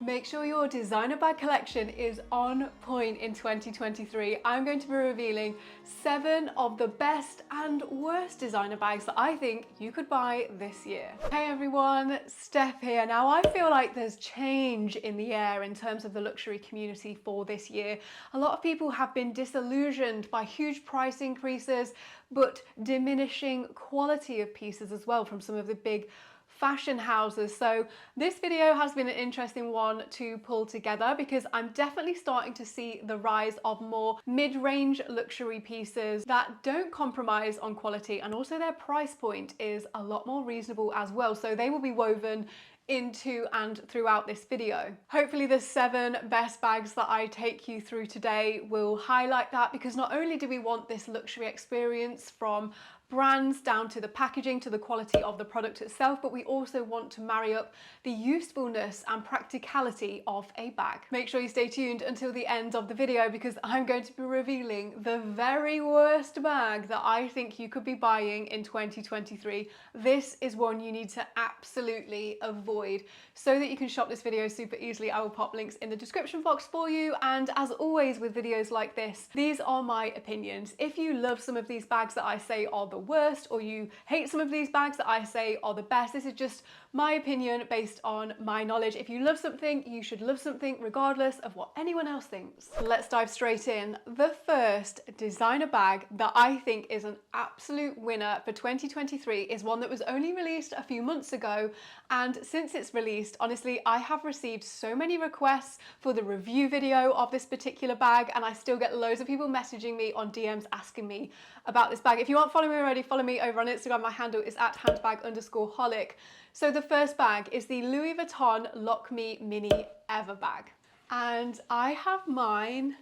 Make sure your designer bag collection is on point in 2023. I'm going to be revealing 7 of the best and worst designer bags that I think you could buy this year. Hey everyone, Steph here. Now I feel like there's change in the air in terms of the luxury community for this year. A lot of people have been disillusioned by huge price increases, but diminishing quality of pieces as well from some of the big fashion houses. So this video has been an interesting one to pull together because I'm definitely starting to see the rise of more mid-range luxury pieces that don't compromise on quality, and also their price point is a lot more reasonable as well. So they will be woven into and throughout this video. Hopefully the 7 best bags that I take you through today will highlight that, because not only do we want this luxury experience from brands down to the packaging to the quality of the product itself, but we also want to marry up the usefulness and practicality of a bag. Make sure you stay tuned until the end of the video because I'm going to be revealing the very worst bag that I think you could be buying in 2023. This is one you need to absolutely avoid. So that you can shop this video super easily, I will pop links in the description box for you. And as always with videos like this, these are my opinions. If you love some of these bags that I say are the worst, or you hate some of these bags that I say are the best, this is just my opinion based on my knowledge. If you love something, you should love something regardless of what anyone else thinks. Let's dive straight in. The first designer bag that I think is an absolute winner for 2023 is one that was only released a few months ago, and since it's released, honestly, I have received so many requests for the review video of this particular bag, and I still get loads of people messaging me on DMs asking me about this bag. If you aren't following me already, follow me over on Instagram. My handle is at handbag_holic. So the first bag is the Louis Vuitton LUXE Mini Ever bag. And I have mine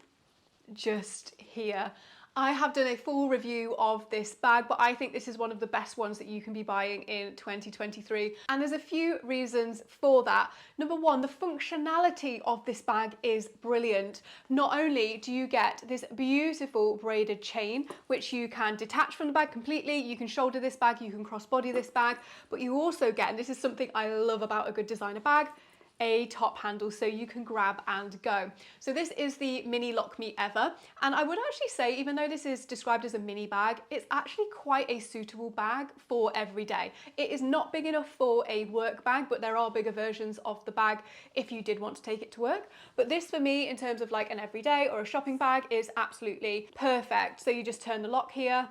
just here. I have done a full review of this bag, but I think this is one of the best ones that you can be buying in 2023. And there's a few reasons for that. Number one, the functionality of this bag is brilliant. Not only do you get this beautiful braided chain, which you can detach from the bag completely, you can shoulder this bag, you can crossbody this bag, but you also get, and this is something I love about a good designer bag, a top handle so you can grab and go. So this is the Mini LUXE Ever, and I would actually say, even though this is described as a mini bag, it's actually quite a suitable bag for every day. It is not big enough for a work bag, but there are bigger versions of the bag if you did want to take it to work. But this for me, in terms of like an everyday or a shopping bag, is absolutely perfect. So you just turn the lock here,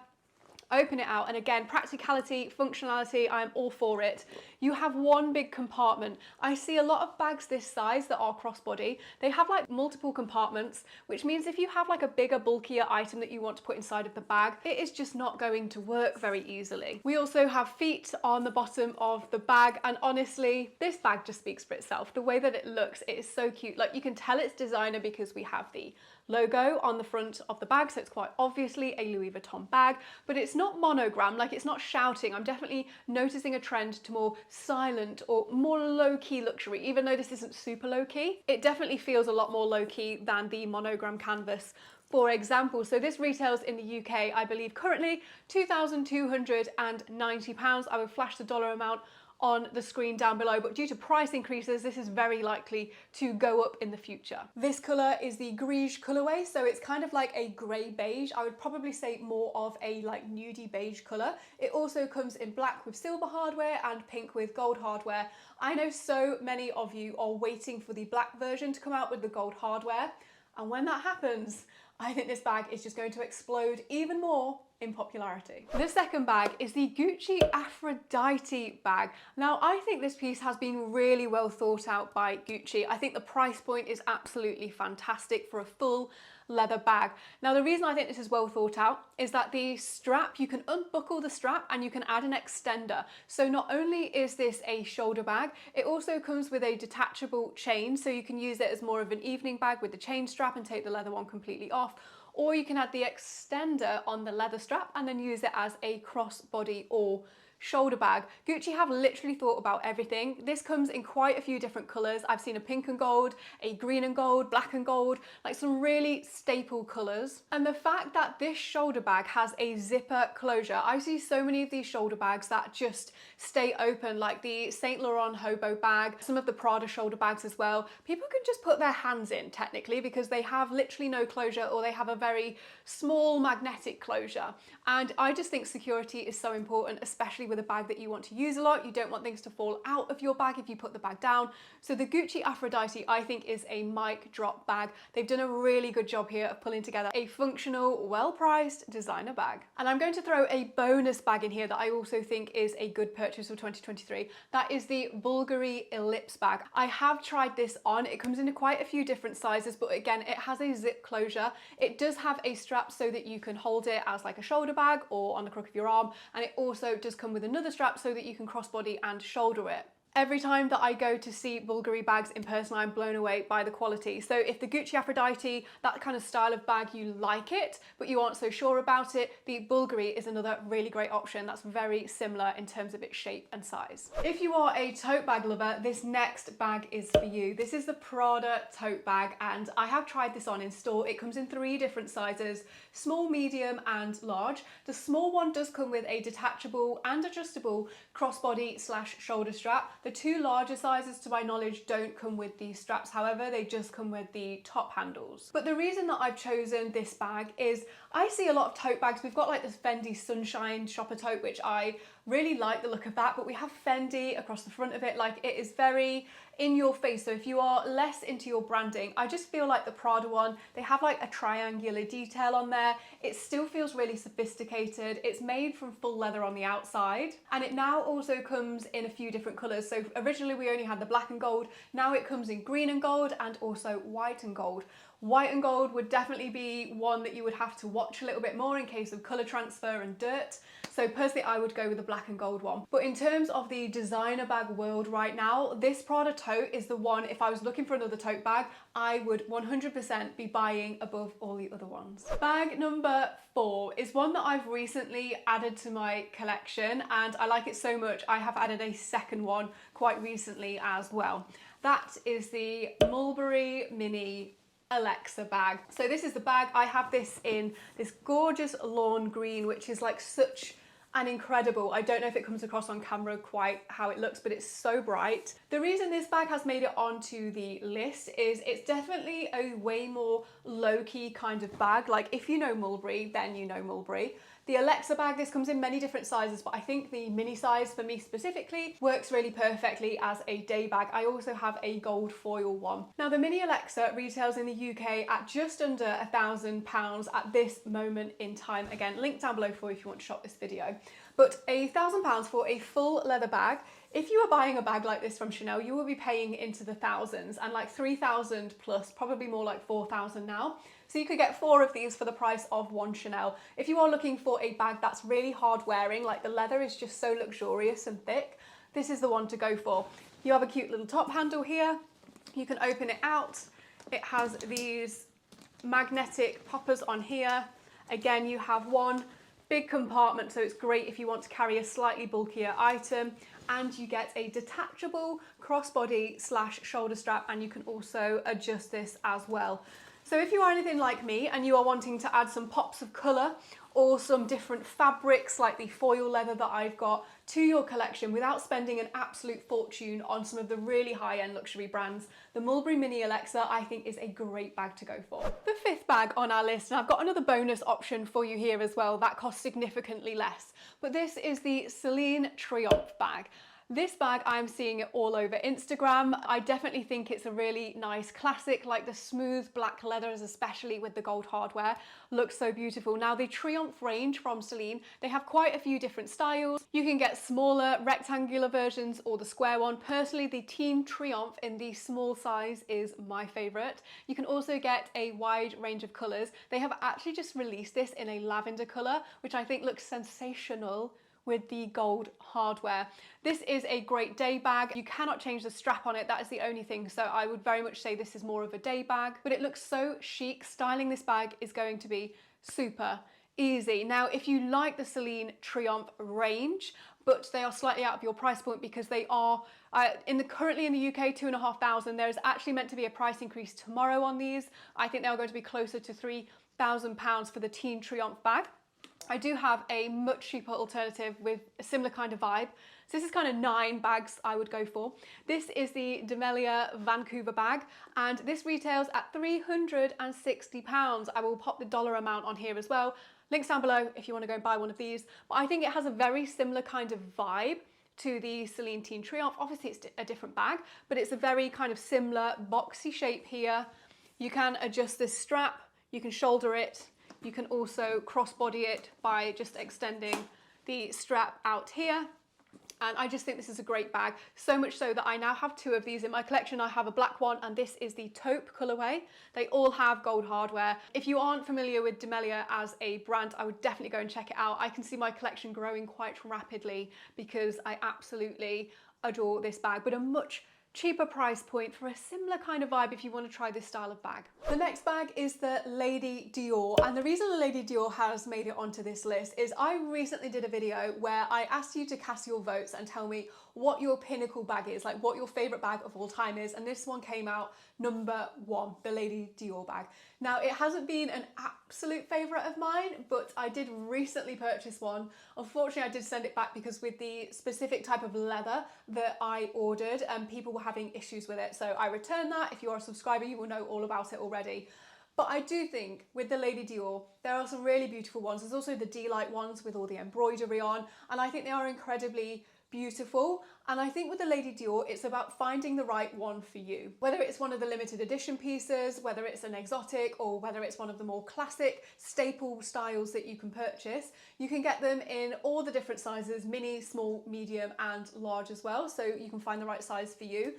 open it out, and again, practicality, functionality, I am all for it. You have one big compartment. I see a lot of bags this size that are crossbody. They have like multiple compartments, which means if you have like a bigger, bulkier item that you want to put inside of the bag, it is just not going to work very easily. We also have feet on the bottom of the bag, and honestly, this bag just speaks for itself. The way that it looks, it is so cute. Like, you can tell it's designer because we have the logo on the front of the bag, so it's quite obviously a Louis Vuitton bag, but it's not monogram, like it's not shouting. I'm definitely noticing a trend to more silent or more low-key luxury. Even though this isn't super low-key, it definitely feels a lot more low-key than the monogram canvas, for example. So this retails in the UK, I believe currently £2,290. I will flash the dollar amount on the screen down below, but due to price increases, this is very likely to go up in the future. This colour is the Gris colourway, so it's kind of like a grey beige. I would probably say more of a like nudie beige colour. It also comes in black with silver hardware and pink with gold hardware. I know so many of you are waiting for the black version to come out with the gold hardware, and when that happens, I think this bag is just going to explode even more in popularity. The second bag is the Gucci Aphrodite bag. Now, I think this piece has been really well thought out by Gucci. I think the price point is absolutely fantastic for a full leather bag. Now, the reason I think this is well thought out is that the strap, you can unbuckle the strap and you can add an extender. So not only is this a shoulder bag, it also comes with a detachable chain, so you can use it as more of an evening bag with the chain strap and take the leather one completely off. Or you can add the extender on the leather strap and then use it as a crossbody or shoulder bag. Gucci have literally thought about everything. This comes in quite a few different colors. I've seen a pink and gold, a green and gold, black and gold, like some really staple colors. And the fact that this shoulder bag has a zipper closure, I see so many of these shoulder bags that just stay open, like the Saint Laurent hobo bag, some of the Prada shoulder bags as well. People can just put their hands in technically because they have literally no closure, or they have a very small magnetic closure. And I just think security is so important, especially with a bag that you want to use a lot. You don't want things to fall out of your bag if you put the bag down. So the Gucci Aphrodite, I think, is a mic drop bag. They've done a really good job here of pulling together a functional, well-priced designer bag. And I'm going to throw a bonus bag in here that I also think is a good purchase for 2023. That is the Bvlgari Ellipse bag. I have tried this on. It comes in quite a few different sizes, but again, it has a zip closure. It does have a strap so that you can hold it as like a shoulder bag or on the crook of your arm, and it also does come with another strap so that you can crossbody and shoulder it. Every time that I go to see Bvlgari bags in person, I'm blown away by the quality. So if the Gucci Aphrodite, that kind of style of bag, you like it, but you aren't so sure about it, the Bvlgari is another really great option that's very similar in terms of its shape and size. If you are a tote bag lover, this next bag is for you. This is the Prada tote bag, and I have tried this on in store. It comes in 3 different sizes, small, medium, and large. The small one does come with a detachable and adjustable crossbody / shoulder strap. The 2 larger sizes, to my knowledge, don't come with these straps. However, they just come with the top handles. But the reason that I've chosen this bag is I see a lot of tote bags. We've got like this Fendi Sunshine shopper tote, which I really like the look of that, but we have Fendi across the front of it. Like, it is very in your face. So if you are less into your branding, I just feel like the Prada one, they have like a triangular detail on there. It still feels really sophisticated. It's made from full leather on the outside, and it now also comes in a few different colors. So originally we only had the black and gold. Now it comes in green and gold and also white and gold. White and gold would definitely be one that you would have to watch a little bit more in case of color transfer and dirt. So personally, I would go with the black and gold one. But in terms of the designer bag world right now, this Prada tote is the one, if I was looking for another tote bag, I would 100% be buying above all the other ones. Bag number 4 is one that I've recently added to my collection, and I like it so much, I have added a second one quite recently as well. That is the Mulberry Mini Alexa bag. So this is the bag. I have this in this gorgeous lawn green, which is like such an incredible, I don't know if it comes across on camera quite how it looks, but it's so bright. The reason this bag has made it onto the list is it's definitely a way more low-key kind of bag. Like, if you know Mulberry, then you know Mulberry. The Alexa bag, this comes in many different sizes, but I think the mini size for me specifically works really perfectly as a day bag. I also have a gold foil one. Now, the mini Alexa retails in the UK at just under £1,000 at this moment in time. Again, link down below for you if you want to shop this video. But £1,000 for a full leather bag. If you are buying a bag like this from Chanel, you will be paying into the thousands, and like 3,000 plus, probably more like 4,000 now. So you could get 4 of these for the price of 1 Chanel. If you are looking for a bag that's really hard wearing, like the leather is just so luxurious and thick, this is the one to go for. You have a cute little top handle here. You can open it out. It has these magnetic poppers on here. Again, you have one big compartment, so it's great if you want to carry a slightly bulkier item, and you get a detachable crossbody / shoulder strap, and you can also adjust this as well. So if you are anything like me and you are wanting to add some pops of colour or some different fabrics like the foil leather that I've got to your collection without spending an absolute fortune on some of the really high-end luxury brands, the Mulberry Mini Alexa I think is a great bag to go for. The 5th bag on our list, and I've got another bonus option for you here as well that costs significantly less, but this is the Celine Triomphe bag. This bag, I'm seeing it all over Instagram. I definitely think it's a really nice classic, like the smooth black leathers, especially with the gold hardware, looks so beautiful. Now, the Triomphe range from Celine, they have quite a few different styles. You can get smaller rectangular versions or the square one. Personally, the Team Triomphe in the small size is my favorite. You can also get a wide range of colors. They have actually just released this in a lavender color, which I think looks sensational with the gold hardware. This is a great day bag. You cannot change the strap on it, that is the only thing, so I would very much say this is more of a day bag, but it looks so chic. Styling this bag is going to be super easy. Now, if you like the Celine Triomphe range, but they are slightly out of your price point because they are currently in the UK, 2,500. There is actually meant to be a price increase tomorrow on these. I think they are going to be closer to £3,000 for the Teen Triumph bag. I do have a much cheaper alternative with a similar kind of vibe. So this is kind of 9 bags I would go for. This is the DeMellier Vancouver bag, and this retails at £360. I will pop the dollar amount on here as well. Links down below if you want to go and buy one of these. But I think it has a very similar kind of vibe to the Celine Teen Triumph. Obviously it's a different bag, but it's a very kind of similar boxy shape here. You can adjust this strap, you can shoulder it, you can also crossbody it by just extending the strap out here. And I just think this is a great bag, so much so that I now have 2 of these in my collection. I have a black one, and this is the taupe colourway. They all have gold hardware. If you aren't familiar with DeMellier as a brand, I would definitely go and check it out. I can see my collection growing quite rapidly because I absolutely adore this bag, but a much cheaper price point for a similar kind of vibe if you want to try this style of bag. The next bag is the Lady Dior, and the reason the Lady Dior has made it onto this list is I recently did a video where I asked you to cast your votes and tell me what your pinnacle bag is, like what your favorite bag of all time is, and this one came out number 1, the Lady Dior bag. Now, it hasn't been an absolute favorite of mine, but I did recently purchase one. Unfortunately, I did send it back because with the specific type of leather that I ordered, people were having issues with it. So I returned that. If you are a subscriber, you will know all about it already. But I do think with the Lady Dior, there are some really beautiful ones. There's also the D-Light ones with all the embroidery on, and I think they are incredibly beautiful. And I think with the Lady Dior, it's about finding the right one for you. Whether it's one of the limited edition pieces, whether it's an exotic, or whether it's one of the more classic staple styles that you can purchase, you can get them in all the different sizes, mini, small, medium, and large as well. So you can find the right size for you.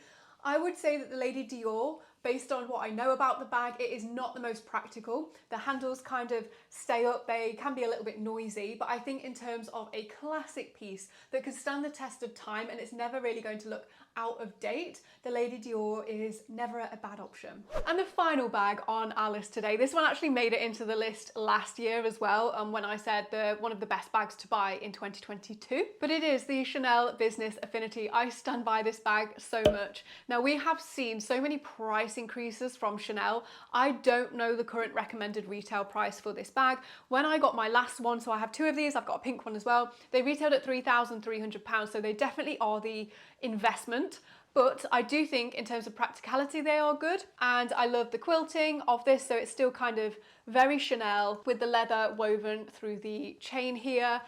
I would say that the Lady Dior, based on what I know about the bag, it is not the most practical. The handles kind of stay up, they can be a little bit noisy, but I think in terms of a classic piece that could stand the test of time and it's never really going to look out of date, the Lady Dior is never a bad option. And the final bag on our list today, this one actually made it into the list last year as well, when I said one of the best bags to buy in 2022, but it is the Chanel Business Affinity. I stand by this bag so much. Now, we have seen so many price increases from Chanel. I don't know the current recommended retail price for this bag. When I got my last one, so I have 2 of these, I've got a pink one as well, they retailed at £3,300, so they definitely are the investment. But I do think in terms of practicality they are good, and I love the quilting of this, so it's still kind of very Chanel with the leather woven through the chain here.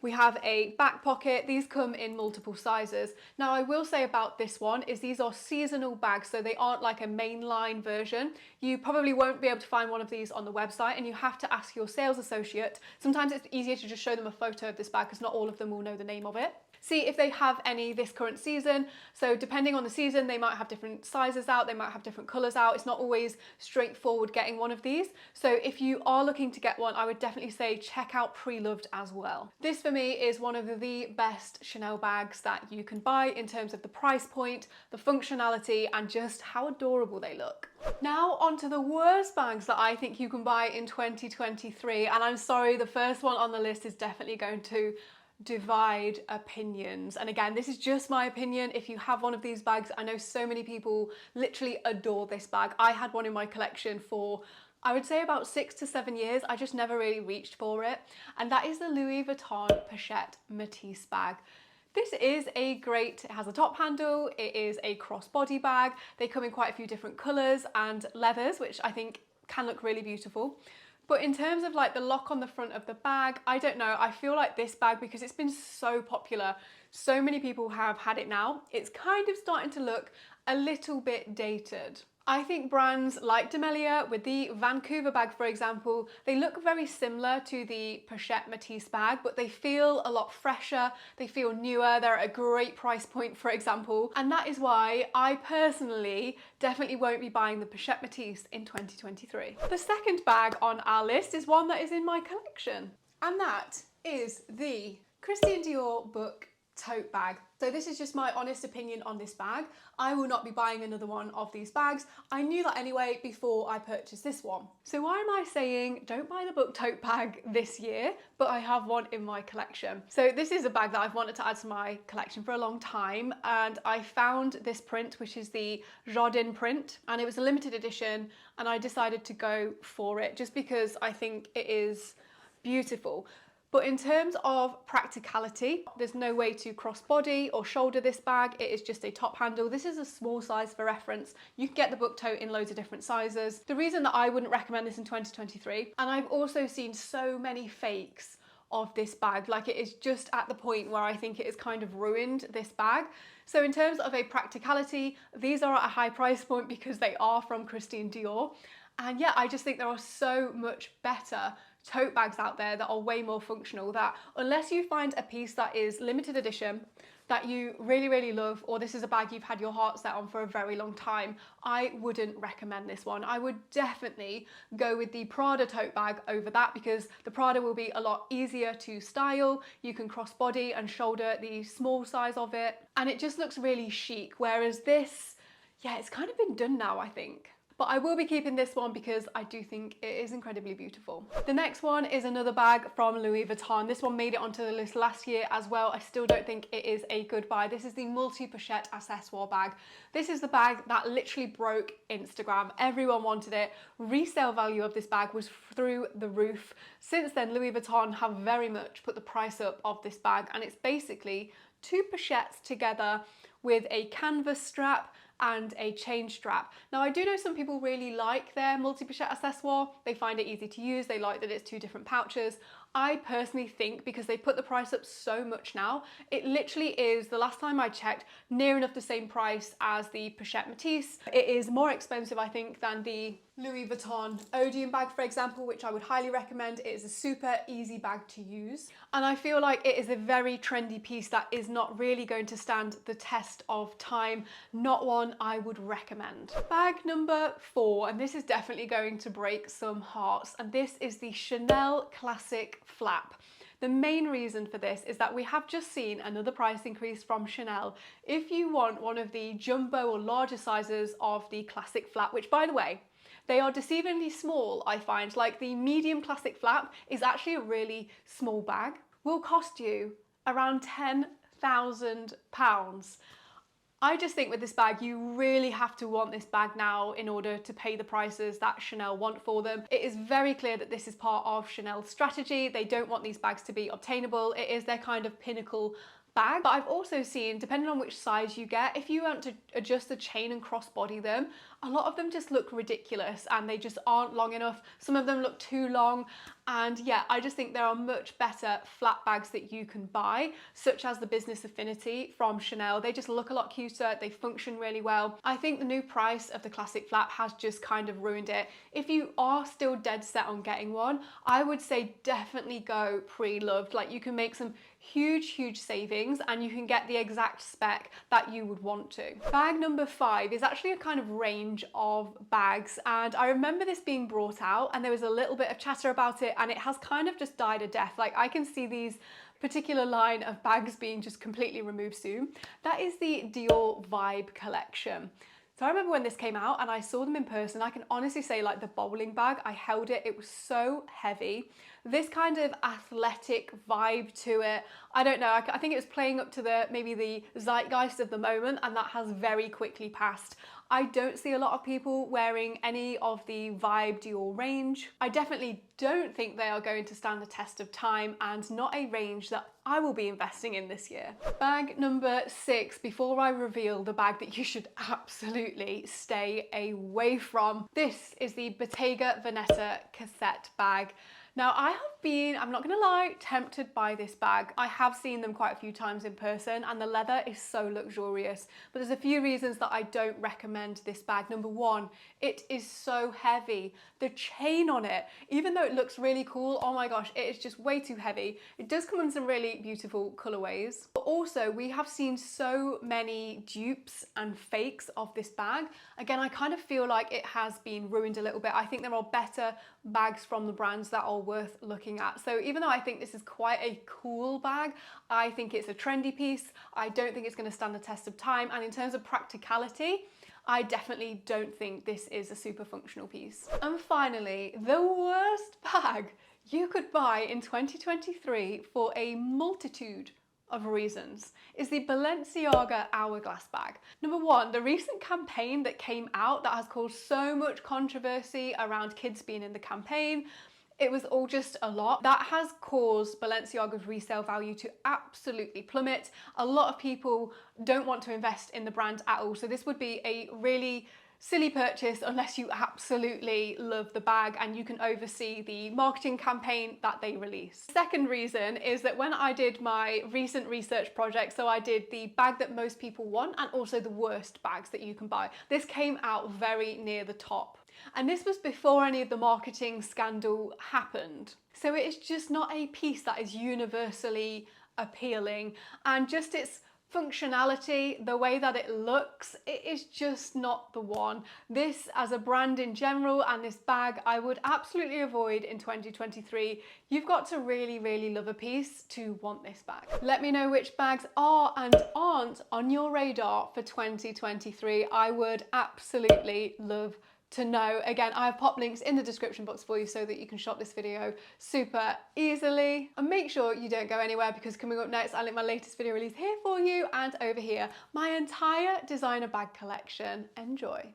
We have a back pocket. These come in multiple sizes. Now, I will say about this one is these are seasonal bags, so they aren't like a mainline version. You probably won't be able to find one of these on the website, and you have to ask your sales associate. Sometimes it's easier to just show them a photo of this bag because not all of them will know the name of it. See if they have any this current season. So depending on the season, they might have different sizes out, they might have different colours out. It's not always straightforward getting one of these. So if you are looking to get one, I would definitely say check out Pre-Loved as well. This for me is one of the best Chanel bags that you can buy in terms of the price point, the functionality, and just how adorable they look. Now onto the worst bags that I think you can buy in 2023. And I'm sorry, the first one on the list is definitely going to divide opinions. And again, this is just my opinion. If you have one of these bags, I know so many people literally adore this bag. I had one in my collection for, I would say, about 6 to 7 years. I just never really reached for it. And that is the Louis Vuitton Pochette Matisse bag. This is it has a top handle, it is a crossbody bag. They come in quite a few different colours and leathers, which I think can look really beautiful. But in terms of like the lock on the front of the bag, I don't know, I feel like this bag, because it's been so popular, so many people have had it now, it's kind of starting to look a little bit dated. I think brands like DeMellier with the Vancouver bag, for example, they look very similar to the Pochette Matisse bag, but they feel a lot fresher, they feel newer, they're at a great price point, for example. And that is why I personally definitely won't be buying the Pochette Matisse in 2023. The second bag on our list is one that is in my collection, and that is the Christian Dior Book tote bag. So this is just my honest opinion on this bag. I will not be buying another one of these bags. I knew that anyway before I purchased this one. So why am I saying don't buy the book tote bag this year, but I have one in my collection? So this is a bag that I've wanted to add to my collection for a long time, and I found this print, which is the Rodin print, and it was a limited edition, and I decided to go for it just because I think it is beautiful. But in terms of practicality, there's no way to crossbody or shoulder this bag. It is just a top handle. This is a small size for reference. You can get the book tote in loads of different sizes. The reason that I wouldn't recommend this in 2023, and I've also seen so many fakes of this bag, like it is just at the point where I think it has kind of ruined this bag. So in terms of a practicality, these are at a high price point because they are from Christian Dior. And yeah, I just think there are so much better tote bags out there that are way more functional, that unless you find a piece that is limited edition that you really love, or this is a bag you've had your heart set on for a very long time, I wouldn't recommend this one. I would definitely go with the Prada tote bag over that, because the Prada will be a lot easier to style. You can crossbody and shoulder the small size of it, and it just looks really chic, whereas this, yeah, it's kind of been done now, I think. But I will be keeping this one because I do think it is incredibly beautiful. The next one is another bag from Louis Vuitton. This one made it onto the list last year as well. I still don't think it is a good buy. This is the multi-pochette accessoire bag. This is the bag that literally broke Instagram. Everyone wanted it. Resale value of this bag was through the roof. Since then, Louis Vuitton have very much put the price up of this bag, and it's basically two pochettes together with a canvas strap and a chain strap. Now, I do know some people really like their multi-pochette accessoire. They find it easy to use. They like that it's two different pouches. I personally think, because they put the price up so much now, it literally is, the last time I checked, near enough the same price as the Pochette Matisse. It is more expensive, I think, than the Louis Vuitton Odeon bag, for example, which I would highly recommend. It is a super easy bag to use. And I feel like it is a very trendy piece that is not really going to stand the test of time. Not one I would recommend. Bag number 4, and this is definitely going to break some hearts, and this is the Chanel Classic Flap. The main reason for this is that we have just seen another price increase from Chanel. If you want one of the jumbo or larger sizes of the Classic Flap, which, by the way, they are deceivingly small, I find. Like, the medium Classic Flap is actually a really small bag, will cost you around £10,000. I just think with this bag, you really have to want this bag now in order to pay the prices that Chanel want for them. It is very clear that this is part of Chanel's strategy. They don't want these bags to be obtainable. It is their kind of pinnacle bag. But I've also seen, depending on which size you get, if you want to adjust the chain and crossbody them, a lot of them just look ridiculous and they just aren't long enough. Some of them look too long. And yeah, I just think there are much better flat bags that you can buy, such as the Business Affinity from Chanel. They just look a lot cuter, they function really well. I think the new price of the Classic Flap has just kind of ruined it. If you are still dead set on getting one, I would say definitely go pre-loved. Like, you can make some huge savings and you can get the exact spec that you would want to. Bag number 5 is actually a kind of range of bags, and I remember this being brought out and there was a little bit of chatter about it, and it has kind of just died a death. Like, I can see these particular line of bags being just completely removed soon. That is the Dior Vibe collection. So I remember when this came out and I saw them in person, I can honestly say, like, the bowling bag, I held it, it was so heavy. This kind of athletic vibe to it, I don't know, I think it was playing up to maybe the zeitgeist of the moment, and that has very quickly passed. I don't see a lot of people wearing any of the Vibe Dior range. I definitely don't think they are going to stand the test of time, and not a range that I will be investing in this year. Bag number 6, before I reveal the bag that you should absolutely stay away from. This is the Bottega Veneta cassette bag. Now, I have been, I'm not gonna lie, tempted by this bag. I have seen them quite a few times in person and the leather is so luxurious, but there's a few reasons that I don't recommend this bag. Number 1, it is so heavy. The chain on it, even though it looks really cool, oh my gosh, it is just way too heavy. It does come in some really beautiful colorways, but also we have seen so many dupes and fakes of this bag. Again, I kind of feel like it has been ruined a little bit. I think there are better bags from the brands that are worth looking at. So even though I think this is quite a cool bag, I think it's a trendy piece. I don't think it's going to stand the test of time. And in terms of practicality, I definitely don't think this is a super functional piece. And finally, the worst bag you could buy in 2023 for a multitude of reasons is the Balenciaga Hourglass bag. Number one, the recent campaign that came out that has caused so much controversy around kids being in the campaign, it was all just a lot. That has caused Balenciaga's resale value to absolutely plummet. A lot of people don't want to invest in the brand at all. So this would be a really silly purchase unless you absolutely love the bag and you can oversee the marketing campaign that they release. Second reason is that when I did my recent research project, so I did the bag that most people want and also the worst bags that you can buy, this came out very near the top. And this was before any of the marketing scandal happened. So it is just not a piece that is universally appealing, and just its functionality, the way that it looks, it is just not the one. This as a brand in general and this bag I would absolutely avoid in 2023. You've got to really, really love a piece to want this bag. Let me know which bags are and aren't on your radar for 2023. I would absolutely love to know. Again, I have popped links in the description box for you so that you can shop this video super easily. And make sure you don't go anywhere, because coming up next, I'll link my latest video release here for you and over here, my entire designer bag collection. Enjoy.